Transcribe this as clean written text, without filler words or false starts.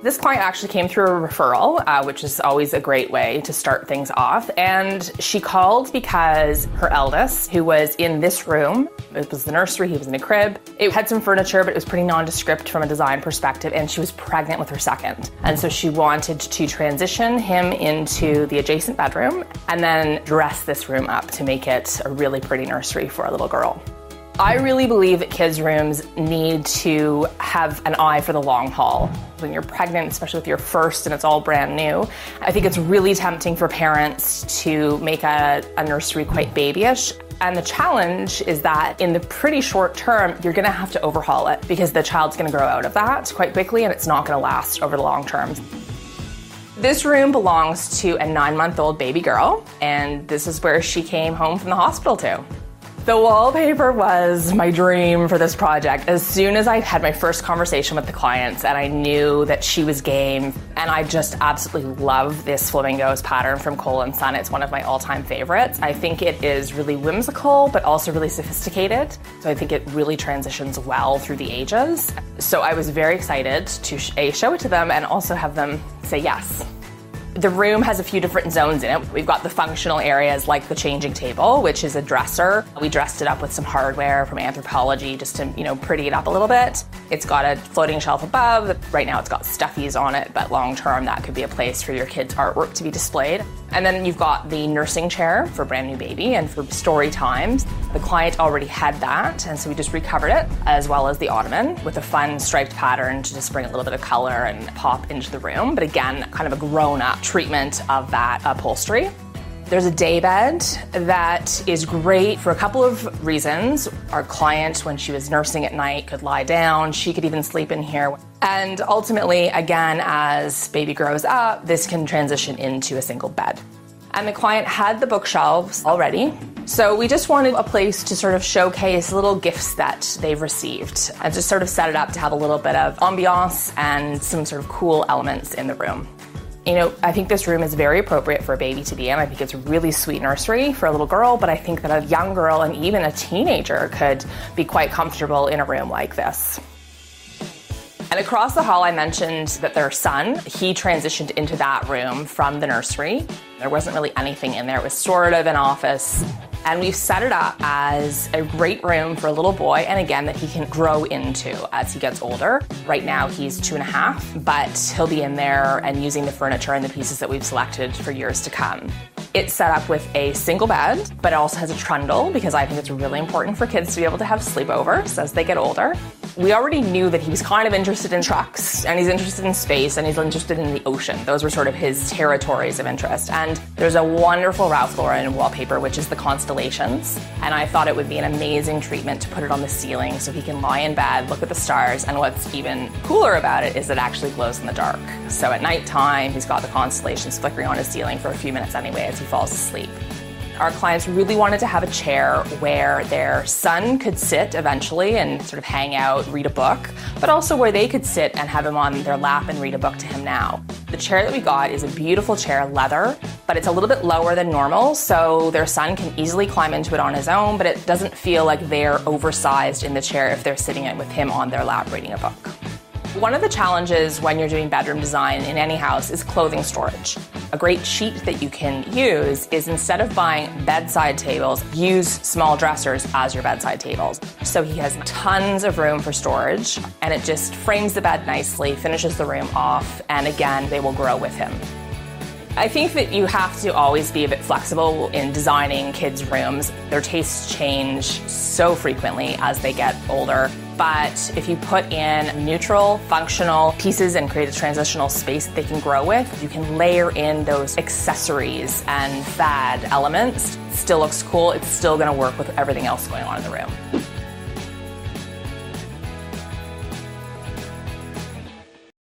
This client actually came through a referral, which is always a great way to start things off. And she called because her eldest, who was in this room, it was the nursery, he was in a crib. It had some furniture, but it was pretty nondescript from a design perspective, and she was pregnant with her second. And so she wanted to transition him into the adjacent bedroom and then dress this room up to make it a really pretty nursery for a little girl. I really believe that kids' rooms need to have an eye for the long haul. When you're pregnant, especially with your first and it's all brand new, I think it's really tempting for parents to make a nursery quite babyish. And the challenge is that in the pretty short term, you're gonna have to overhaul it because the child's gonna grow out of that quite quickly and it's not gonna last over the long term. This room belongs to a 9-month-old baby girl, and this is where she came home from the hospital to. The wallpaper was my dream for this project. As soon as I had my first conversation with the clients and I knew that she was game, and I just absolutely love this flamingos pattern from Cole & Son. It's one of my all-time favorites. I think it is really whimsical, but also really sophisticated. So I think it really transitions well through the ages. So I was very excited to show it to them and also have them say yes. The room has a few different zones in it. We've got the functional areas like the changing table, which is a dresser. We dressed it up with some hardware from Anthropologie just to, pretty it up a little bit. It's got a floating shelf above. Right now it's got stuffies on it, but long term that could be a place for your kids' artwork to be displayed. And then you've got the nursing chair for brand new baby and for story times. The client already had that, and so we just recovered it, as well as the ottoman with a fun striped pattern to just bring a little bit of color and pop into the room. But again, kind of a grown-up treatment of that upholstery. There's a day bed that is great for a couple of reasons. Our client, when she was nursing at night, could lie down. She could even sleep in here. And ultimately, again, as baby grows up, this can transition into a single bed. And the client had the bookshelves already. So we just wanted a place to sort of showcase little gifts that they've received and just sort of set it up to have a little bit of ambiance and some sort of cool elements in the room. I think this room is very appropriate for a baby to be in. I think it's a really sweet nursery for a little girl, but I think that a young girl and even a teenager could be quite comfortable in a room like this. And across the hall, I mentioned that their son, he transitioned into that room from the nursery. There wasn't really anything in there. It was sort of an office. And we've set it up as a great room for a little boy, and again, that he can grow into as he gets older. Right now, he's 2.5, but he'll be in there and using the furniture and the pieces that we've selected for years to come. It's set up with a single bed, but it also has a trundle because I think it's really important for kids to be able to have sleepovers as they get older. We already knew that he was kind of interested in trucks, and he's interested in space, and he's interested in the ocean. Those were sort of his territories of interest. And there's a wonderful Ralph Lauren wallpaper, which is the constellations. And I thought it would be an amazing treatment to put it on the ceiling so he can lie in bed, look at the stars, and what's even cooler about it is it actually glows in the dark. So at nighttime, he's got the constellations flickering on his ceiling for a few minutes anyway as he falls asleep. Our clients really wanted to have a chair where their son could sit eventually and sort of hang out, read a book, but also where they could sit and have him on their lap and read a book to him now. The chair that we got is a beautiful chair, leather, but it's a little bit lower than normal, so their son can easily climb into it on his own, but it doesn't feel like they're oversized in the chair if they're sitting with him on their lap reading a book. One of the challenges when you're doing bedroom design in any house is clothing storage. A great cheat that you can use is instead of buying bedside tables, use small dressers as your bedside tables. So he has tons of room for storage, and it just frames the bed nicely, finishes the room off, and again, they will grow with him. I think that you have to always be a bit flexible in designing kids' rooms. Their tastes change so frequently as they get older. But if you put in neutral, functional pieces and create a transitional space that they can grow with, you can layer in those accessories and fad elements. It still looks cool. It's still going to work with everything else going on in the room.